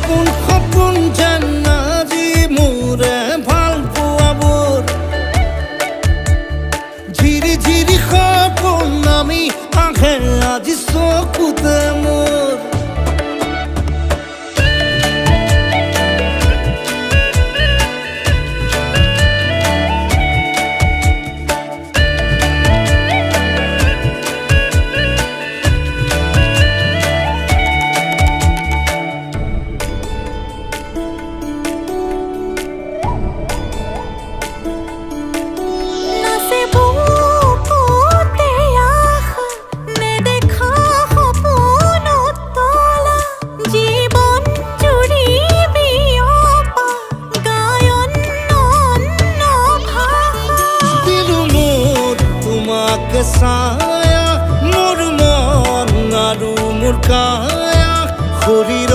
সপোন যেন আজি মোৰে ভাল পোৱাবোৰ ঝিৰি ঝিৰি সপোন আমি আহে আজি চকুতে মোৰ ছায়া মোৰ মন আৰু মোৰ কায়া শৰীৰ